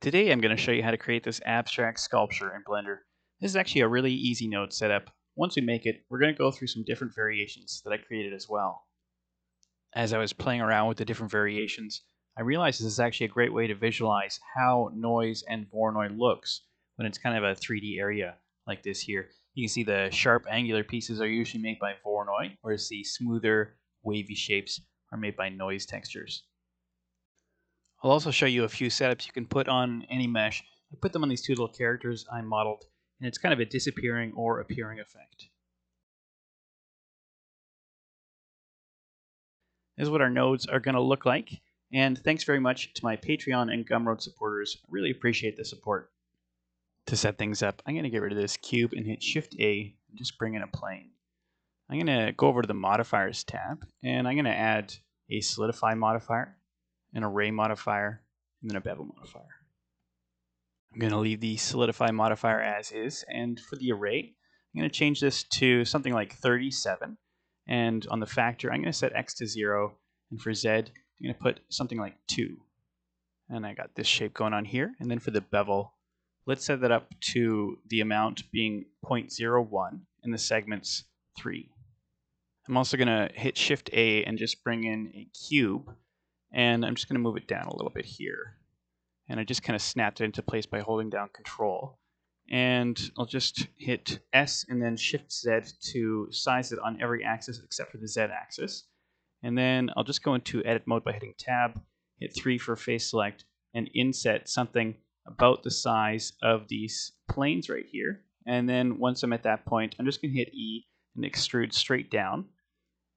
Today I'm going to show you how to create this abstract sculpture in Blender. This is actually a really easy node setup. Once we make it, we're going to go through some different variations that I created as well. As I was playing around with the different variations, I realized this is actually a great way to visualize how noise and voronoi looks when it's kind of a 3D area like this here. You can see the sharp angular pieces are usually made by voronoi, whereas the smoother wavy shapes are made by noise textures. I'll also show you a few setups you can put on any mesh. I put them on these two little characters I modeled, and it's kind of a disappearing or appearing effect. This is what our nodes are going to look like, and thanks very much to my Patreon and Gumroad supporters. I really appreciate the support. To set things up, I'm going to get rid of this cube and hit Shift-A and just bring in a plane. I'm going to go over to the Modifiers tab, and I'm going to add a Solidify modifier, an Array modifier, and then a Bevel modifier. I'm going to leave the Solidify modifier as is, and for the array, I'm going to change this to something like 37, and on the factor, I'm going to set x to 0, and for z, I'm going to put something like 2. And I got this shape going on here, and then for the bevel, let's set that up to the amount being 0.01, and the segments 3. I'm also going to hit Shift-A and just bring in a cube, and I'm just going to move it down a little bit here. And I just kind of snapped it into place by holding down Control. And I'll just hit S and then Shift Z to size it on every axis except for the Z axis. And then I'll just go into edit mode by hitting Tab, hit 3 for face select, and inset something about the size of these planes right here. And then once I'm at that point, I'm just going to hit E and extrude straight down.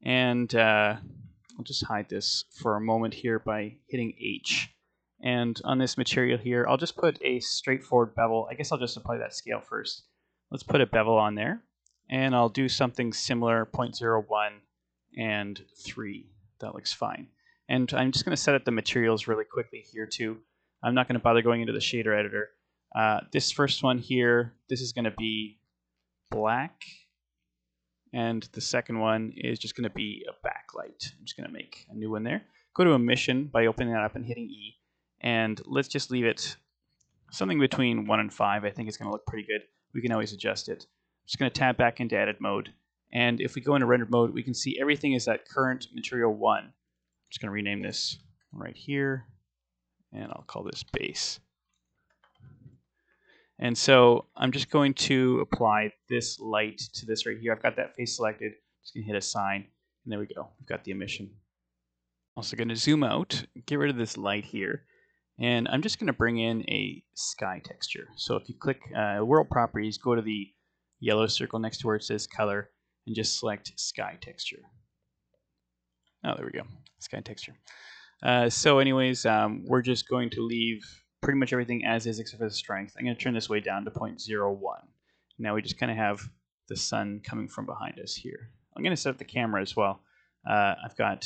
And I'll just hide this for a moment here by hitting H. And on this material here, I'll just put a straightforward bevel. I guess I'll just apply that scale first. Let's put a bevel on there. And I'll do something similar, 0.01 and 3. That looks fine. And I'm just going to set up the materials really quickly here too. I'm not going to bother going into the shader editor. This first one here, this is going to be black. And the second one is just going to be a backlight. I'm just going to make a new one there. Go to emission by opening that up and hitting E. And let's just leave it something between 1 and 5. I think it's going to look pretty good. We can always adjust it. I'm just going to tab back into edit mode. And if we go into render mode, we can see everything is at current material 1. I'm just going to rename this right here. And I'll call this base. And so I'm just going to apply this light to this right here. I've got that face selected. Just going to hit assign. And there we go. We've got the emission. Also going to zoom out, get rid of this light here. And I'm just going to bring in a sky texture. So if you click World Properties, go to the yellow circle next to where it says Color, and just select Sky Texture. Oh, there we go, Sky Texture. So anyways, we're just going to leave pretty much everything as is except for the strength. I'm going to turn this way down to 0.01. Now we just kind of have the sun coming from behind us here. I'm going to set up the camera as well. I've got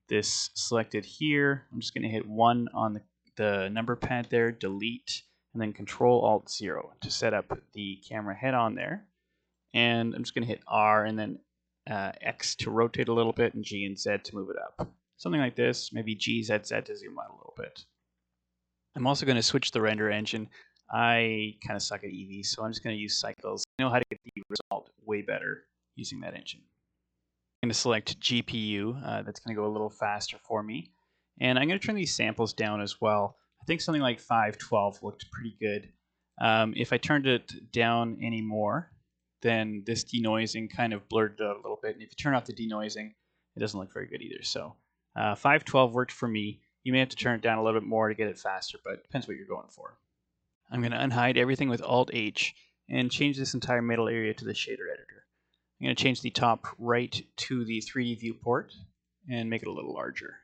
this selected here. I'm just going to hit 1 on the number pad there, delete, and then Control-Alt-0 to set up the camera head on there. And I'm just going to hit R and then X to rotate a little bit and G and Z to move it up. Something like this, maybe G, Z, Z to zoom out a little bit. I'm also going to switch the render engine. I kind of suck at EV, so I'm just going to use cycles. I know how to get the result way better using that engine. I'm going to select GPU. That's going to go a little faster for me. And I'm going to turn these samples down as well. I think something like 512 looked pretty good. If I turned it down any more, then this denoising kind of blurred it out a little bit. And if you turn off the denoising, it doesn't look very good either. So 512 worked for me. You may have to turn it down a little bit more to get it faster, but it depends what you're going for. I'm going to unhide everything with Alt-H and change this entire middle area to the shader editor. I'm going to change the top right to the 3D viewport and make it a little larger.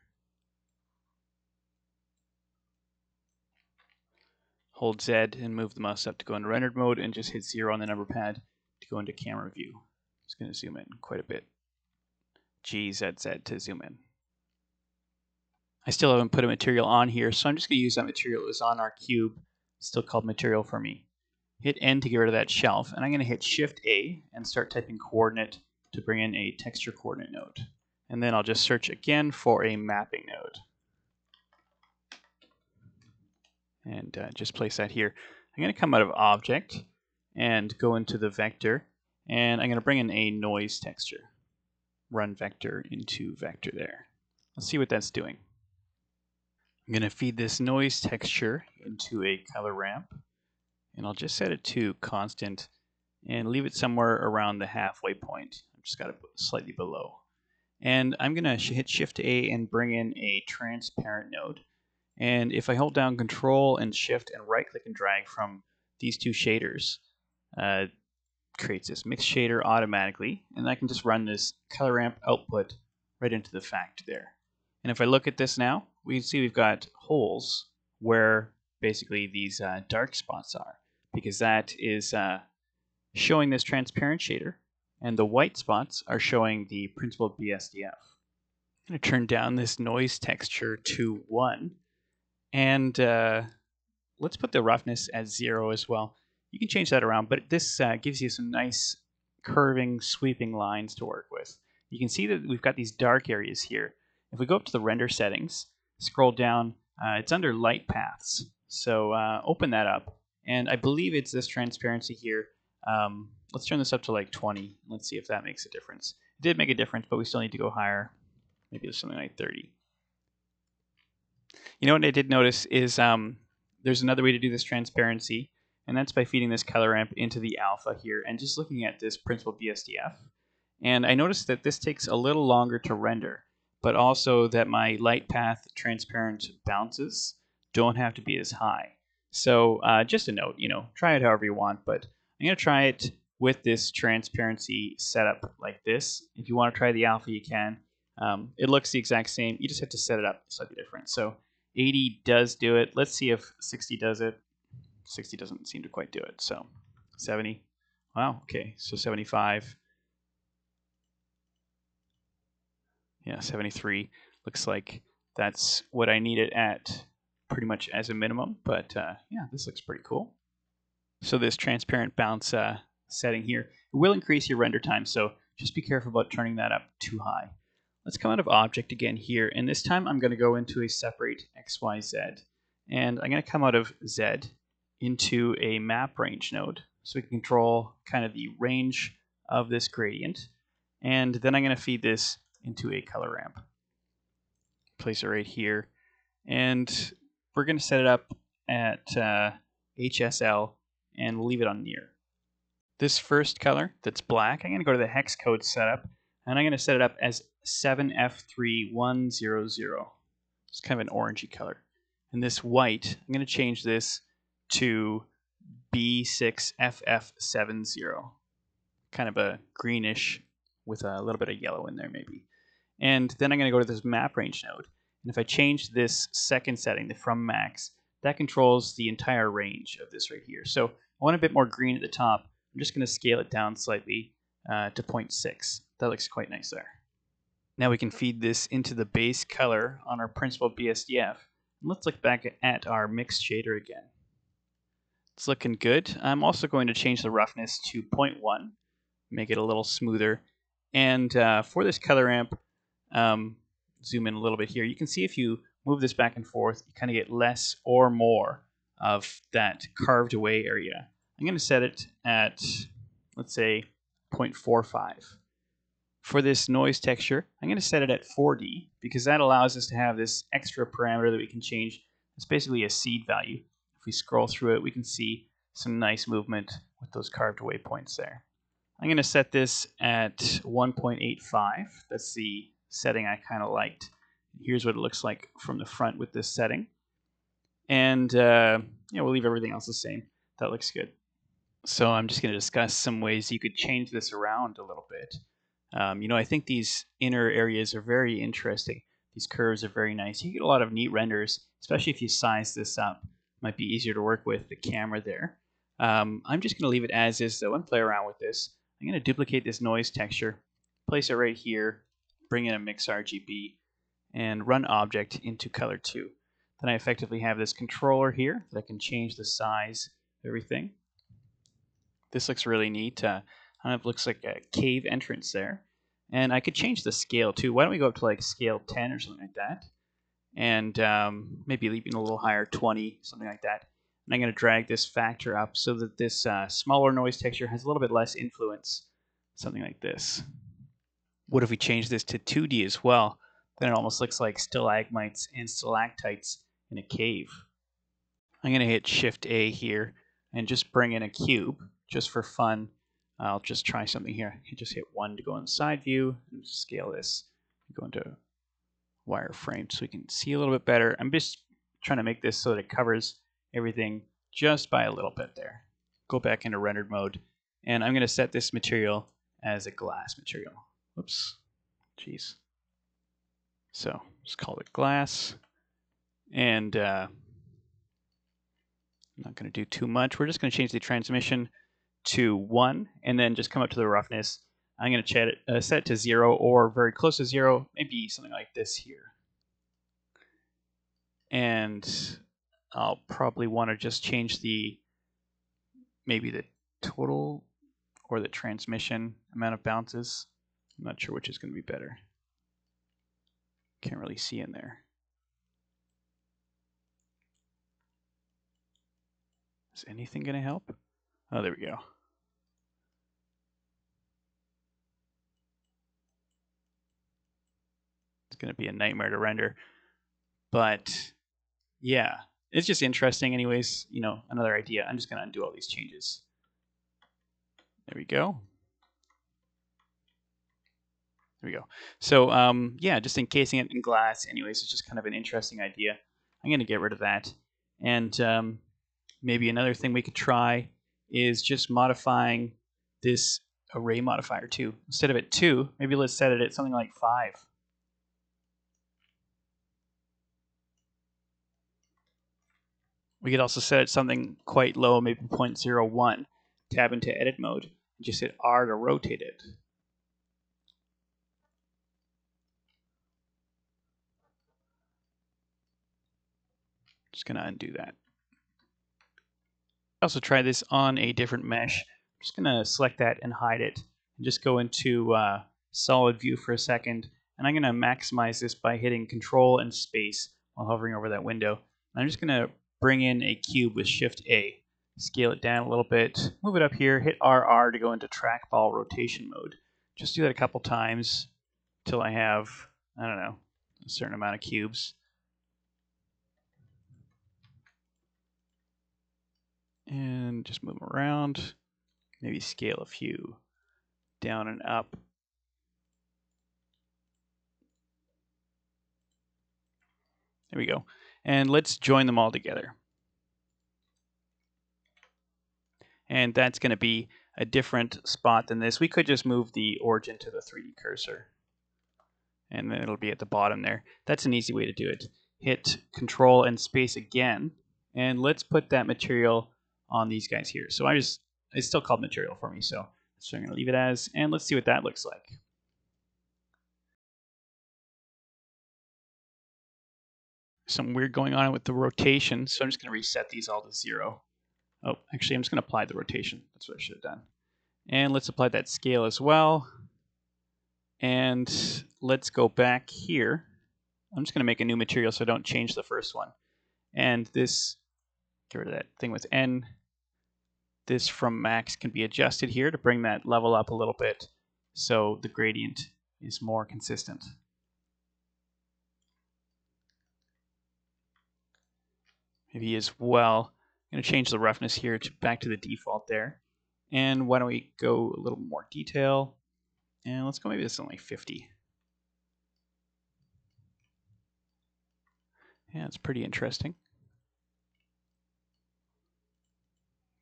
Hold Z and move the mouse up to go into rendered mode and just hit 0 on the number pad to go into camera view. Just going to zoom in quite a bit. G, Z, Z to zoom in. I still haven't put a material on here, so I'm just going to use that material that was on our cube. It's still called material for me. Hit N to get rid of that shelf, and I'm going to hit Shift-A and start typing coordinate to bring in a texture coordinate node. And then I'll just search again for a mapping node. and just place that here. I'm going to come out of Object and go into the Vector, and I'm going to bring in a noise texture. Run Vector into Vector there. Let's see what that's doing. I'm going to feed this noise texture into a color ramp, and I'll just set it to constant and leave it somewhere around the halfway point. I've just got it slightly below. And I'm going to hit Shift A and bring in a transparent node. And if I hold down Control and Shift and right click and drag from these two shaders, creates this mix shader automatically, and I can just run this color ramp output right into the fact there. And if I look at this now, we can see we've got holes where basically these dark spots are, because that is showing this transparent shader, and the white spots are showing the principled BSDF. I'm going to turn down this noise texture to 1, and let's put the roughness at 0 as well. You can change that around, but this gives you some nice curving, sweeping lines to work with. You can see that we've got these dark areas here. If we go up to the render settings, scroll down, it's under light paths. So open that up, and I believe it's this transparency here. Let's turn this up to like 20. Let's see if that makes a difference. It did make a difference, but we still need to go higher. Maybe there's something like 30. You know what I did notice is there's another way to do this transparency, and that's by feeding this color ramp into the alpha here and just looking at this principled BSDF. And I noticed that this takes a little longer to render, but also that my light path transparent bounces don't have to be as high. So just a note, try it however you want, but I'm going to try it with this transparency setup like this. If you want to try the alpha, you can. It looks the exact same. You just have to set it up slightly different. So 80 does do it. Let's see if 60 does it. 60 doesn't seem to quite do it. So 70. Wow, okay. So 75. Yeah, 73. Looks like that's what I need it at pretty much as a minimum. But yeah, this looks pretty cool. So this transparent bounce setting here will increase your render time. So just be careful about turning that up too high. Let's come out of Object again here, and this time I'm going to go into a separate XYZ, and I'm going to come out of Z into a map range node, so we can control kind of the range of this gradient, and then I'm going to feed this into a color ramp. Place it right here, and we're going to set it up at HSL, and we'll leave it on near. This first color that's black, I'm going to go to the hex code setup, and I'm going to set it up as 7F3100. It's kind of an orangey color. And this white, I'm going to change this to B6FF70. Kind of a greenish with a little bit of yellow in there maybe. And then I'm going to go to this map range node. And if I change this second setting, the from max, that controls the entire range of this right here. So I want a bit more green at the top. I'm just going to scale it down slightly to 0.6. That looks quite nice there. Now we can feed this into the base color on our principled BSDF. And let's look back at our mixed shader again. It's looking good. I'm also going to change the roughness to 0.1, make it a little smoother. And for this color ramp, zoom in a little bit here. You can see if you move this back and forth, you kind of get less or more of that carved away area. I'm going to set it at, let's say, 0.45. For this noise texture, I'm going to set it at 4D because that allows us to have this extra parameter that we can change. It's basically a seed value. If we scroll through it, we can see some nice movement with those carved away points there. I'm going to set this at 1.85. That's the setting I kind of liked. Here's what it looks like from the front with this setting. And we'll leave everything else the same. That looks good. So I'm just going to discuss some ways you could change this around a little bit. I think these inner areas are very interesting. These curves are very nice. You get a lot of neat renders, especially if you size this up. Might be easier to work with the camera there. I'm just going to leave it as is though and play around with this. I'm going to duplicate this noise texture, place it right here, bring in a mix RGB, and run object into color 2. Then I effectively have this controller here that I can change the size of everything. This looks really neat. Kind of looks like a cave entrance there. And I could change the scale too. Why don't we go up to like scale 10 or something like that? and maybe leaving a little higher, 20, something like that. And I'm going to drag this factor up so that this smaller noise texture has a little bit less influence, something like this. What if we change this to 2D as well? Then it almost looks like stalagmites and stalactites in a cave. I'm going to hit Shift A here and just bring in a cube just for fun. I'll just try something here. You just hit 1 to go in side view and scale this. Go into wireframe so we can see a little bit better. I'm just trying to make this so that it covers everything just by a little bit there. Go back into rendered mode, and I'm going to set this material as a glass material. Whoops, jeez. So just call it glass, and I'm not going to do too much. We're just going to change the transmission to 1, and then just come up to the roughness. I'm going to set it to 0 or very close to 0, maybe something like this here. And I'll probably want to just change maybe the total or the transmission amount of bounces. I'm not sure which is going to be better. Can't really see in there. Is anything going to help? Oh, there we go. It's going to be a nightmare to render. But yeah, it's just interesting anyways. You know, another idea. I'm just going to undo all these changes. There we go. There we go. So yeah, just encasing it in glass. Anyways, it's just kind of an interesting idea. I'm going to get rid of that. And maybe another thing we could try is just modifying this array modifier too. Instead of at 2, maybe let's set it at something like 5. We could also set it something quite low, maybe 0.01. Tab into edit mode and just hit R to rotate it. Just going to undo that. Also try this on a different mesh. I'm just going to select that and hide it. And just go into solid view for a second. And I'm going to maximize this by hitting Control and Space while hovering over that window. And I'm just going to bring in a cube with Shift A. Scale it down a little bit. Move it up here. Hit RR to go into trackball rotation mode. Just do that a couple times until I have, I don't know, a certain amount of cubes. And just move them around. Maybe scale a few down and up. There we go. And let's join them all together. And that's going to be a different spot than this. We could just move the origin to the 3D cursor. And then it'll be at the bottom there. That's an easy way to do it. Hit Control and Space again. And let's put that material on these guys here. So it's still called material for me. So I'm going to leave it as, and let's see what that looks like. Some weird going on with the rotation. So I'm just going to reset these all to 0. Oh, actually, I'm just going to apply the rotation. That's what I should have done. And let's apply that scale as well. And let's go back here. I'm just going to make a new material so I don't change the first one. And this, get rid of that thing with N. This from max can be adjusted here to bring that level up a little bit so the gradient is more consistent. Maybe as well, I'm going to change the roughness here back to the default there. And why don't we go a little more detail? And let's go maybe this is only 50. Yeah, it's pretty interesting.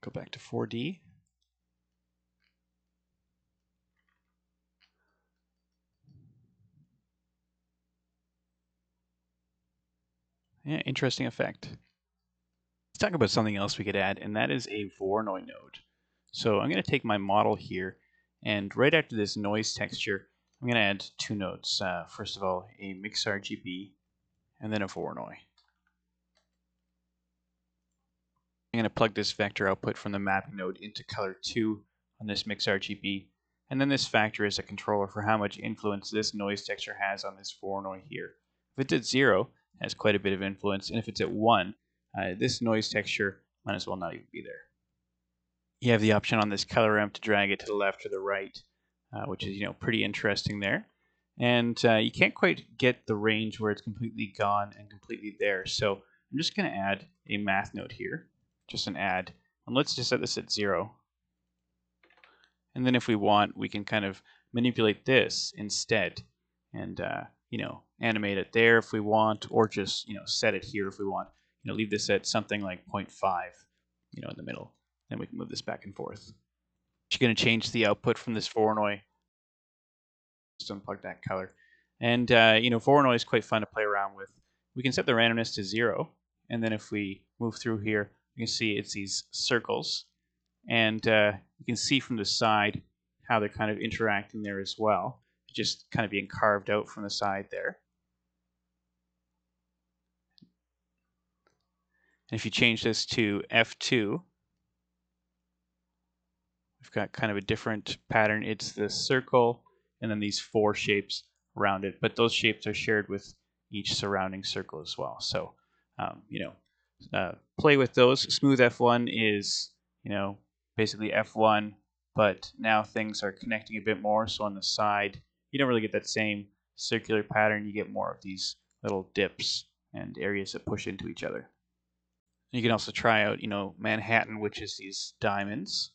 Go back to 4D. Yeah, interesting effect. Let's talk about something else we could add, and that is a voronoi node. So I'm going to take my model here, and right after this noise texture, I'm going to add 2 nodes. First of all, a mix RGB, and then a voronoi. I'm going to plug this vector output from the mapping node into color 2 on this mix RGB, and then this factor is a controller for how much influence this noise texture has on this voronoi here. If it's at 0, has quite a bit of influence. And if it's at 1, this noise texture might as well not even be there. You have the option on this color ramp to drag it to the left or the right, which is pretty interesting there. And you can't quite get the range where it's completely gone and completely there. So I'm just going to add a math note here, just an add. And let's just set this at 0. And then if we want, we can kind of manipulate this instead and, animate it there if we want, or just, set it here if we want. Leave this at something like 0.5, in the middle. Then we can move this back and forth. You're going to change the output from this voronoi. Just unplug that color. And, voronoi is quite fun to play around with. We can set the randomness to 0. And then if we move through here, you can see it's these circles. And you can see from the side how they're kind of interacting there as well. Just kind of being carved out from the side there. And if you change this to F2, we've got kind of a different pattern. It's the circle and then these 4 shapes around it. But those shapes are shared with each surrounding circle as well. So, play with those. Smooth F1 is, basically F1, but now things are connecting a bit more. So on the side, you don't really get that same circular pattern. You get more of these little dips and areas that push into each other. You can also try out, Manhattan, which is these diamonds.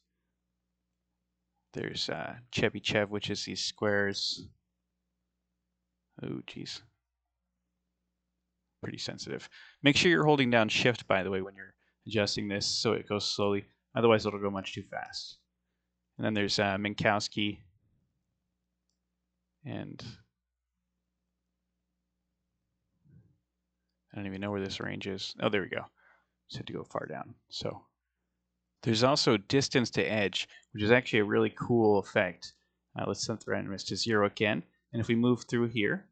There's Chebyshev, which is these squares. Oh, geez. Pretty sensitive. Make sure you're holding down Shift, by the way, when you're adjusting this so it goes slowly. Otherwise, it'll go much too fast. And then there's Minkowski. And I don't even know where this range is. Oh, there we go. Just had to go far down. So there's also distance to edge, which is actually a really cool effect. Let's set the randomness to 0 again. And if we move through here,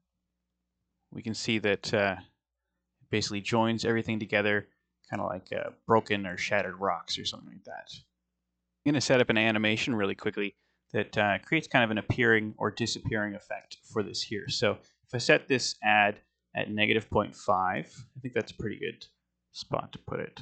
we can see that it basically joins everything together, kind of like broken or shattered rocks or something like that. I'm going to set up an animation really quickly that creates kind of an appearing or disappearing effect for this here. So if I set this add at -0.5, I think that's a pretty good spot to put it.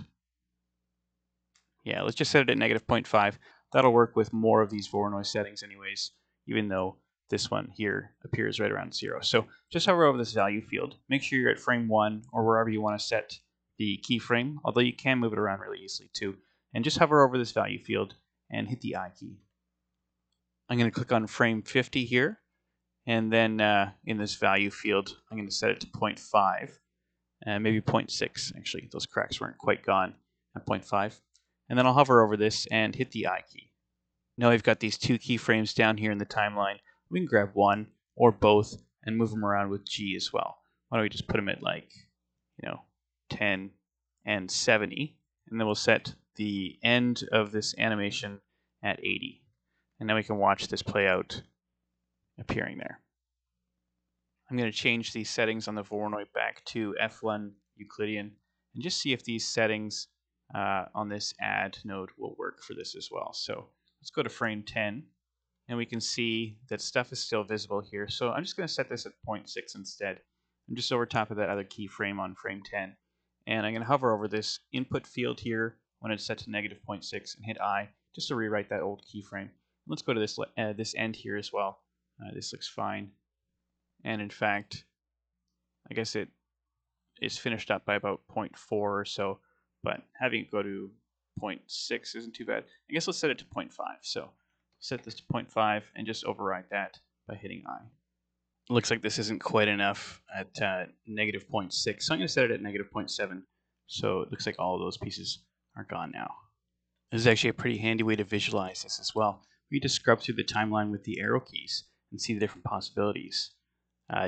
Yeah, let's just set it at -0.5. That'll work with more of these voronoi settings anyways, even though this one here appears right around 0. So just hover over this value field. Make sure you're at frame 1 or wherever you want to set the keyframe, although you can move it around really easily too. And just hover over this value field and hit the I key. I'm going to click on frame 50 here, and then in this value field, I'm going to set it to 0.5, and maybe 0.6. Actually, those cracks weren't quite gone at 0.5. And then I'll hover over this and hit the I key. Now we've got these 2 keyframes down here in the timeline. We can grab one or both and move them around with G as well. Why don't we just put them at 10 and 70, and then we'll set the end of this animation at 80. And now we can watch this play out appearing there. I'm going to change these settings on the voronoi back to F1 Euclidean and just see if these settings on this add node will work for this as well. So let's go to frame 10, and we can see that stuff is still visible here. So I'm just going to set this at 0.6 instead. I'm just over top of that other keyframe on frame 10. And I'm going to hover over this input field here when it's set to -0.6 and hit I just to rewrite that old keyframe. Let's go to this end here as well. This looks fine. And in fact, I guess it is finished up by about 0.4 or so, but having it go to 0.6 isn't too bad. I guess let's set it to 0.5. So set this to 0.5 and just override that by hitting I. It looks like this isn't quite enough at -0.6, so I'm going to set it at -0.7. So it looks like all of those pieces are gone now. This is actually a pretty handy way to visualize this as well. We just scrub through the timeline with the arrow keys and see the different possibilities.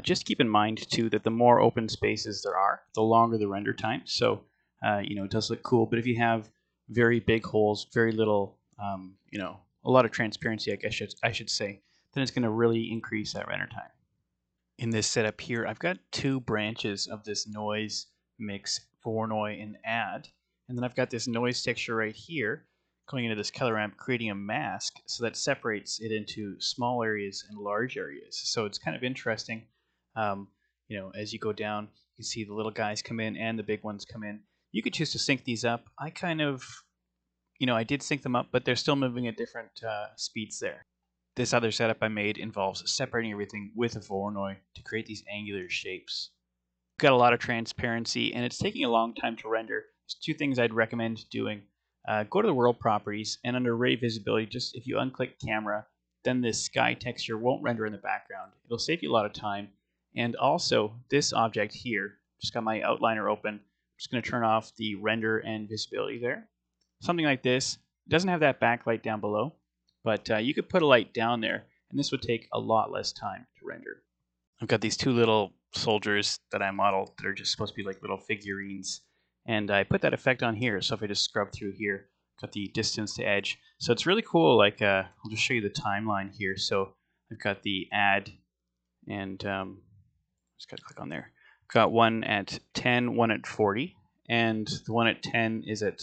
Just keep in mind too that the more open spaces there are, the longer the render time. So it does look cool, but if you have very big holes, very little, a lot of transparency, I guess I should say, then it's going to really increase that render time. In this setup here, I've got 2 branches of this noise, mix, voronoi, and add, and then I've got this noise texture right here going into this color ramp, creating a mask so that separates it into small areas and large areas. So it's kind of interesting. as you go down, you see the little guys come in and the big ones come in. You could choose to sync these up. I kind of, I did sync them up, but they're still moving at different speeds there. This other setup I made involves separating everything with a voronoi to create these angular shapes. Got a lot of transparency, and it's taking a long time to render. There's two things I'd recommend doing. Go to the world properties, and under ray visibility, just if you unclick camera, then this sky texture won't render in the background. It'll save you a lot of time. And also, this object here, just got my outliner open. I'm just going to turn off the render and visibility there. Something like this. It doesn't have that backlight down below, but you could put a light down there, and this would take a lot less time to render. I've got these two little soldiers that I modeled that are just supposed to be like little figurines. And I put that effect on here. So if I just scrub through here, got the distance to edge. So it's really cool. Like I'll just show you the timeline here. So I've got the add, and just got to click on there. Got one at 10, one at 40, and the one at 10 is at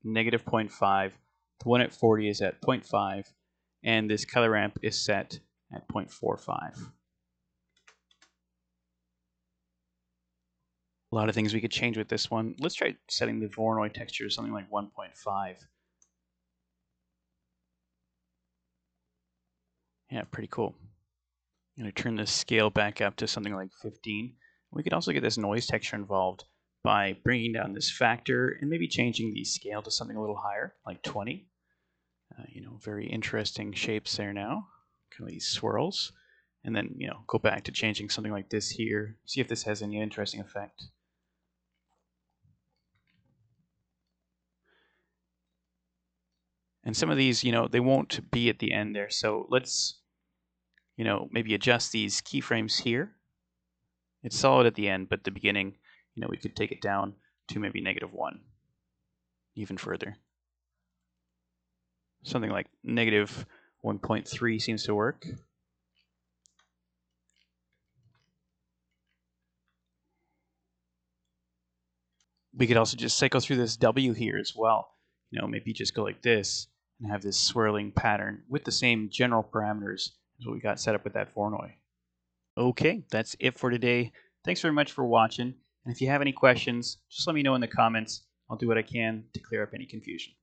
negative 0.5. The one at 40 is at 0.5, and this color ramp is set at 0.45. A lot of things we could change with this one. Let's try setting the voronoi texture to something like 1.5. Yeah, pretty cool. I'm going to turn the scale back up to something like 15. We could also get this noise texture involved by bringing down this factor and maybe changing the scale to something a little higher, like 20. Very interesting shapes there now. Kind of these swirls. And then, go back to changing something like this here. See if this has any interesting effect. And some of these, they won't be at the end there. So let's, maybe adjust these keyframes here. It's solid at the end, but the beginning, we could take it down to maybe -1, even further. Something like -1.3 seems to work. We could also just cycle through this W here as well. Maybe just go like this and have this swirling pattern with the same general parameters as what we got set up with that voronoi. Okay, that's it for today. Thanks very much for watching. And if you have any questions, just let me know in the comments. I'll do what I can to clear up any confusion.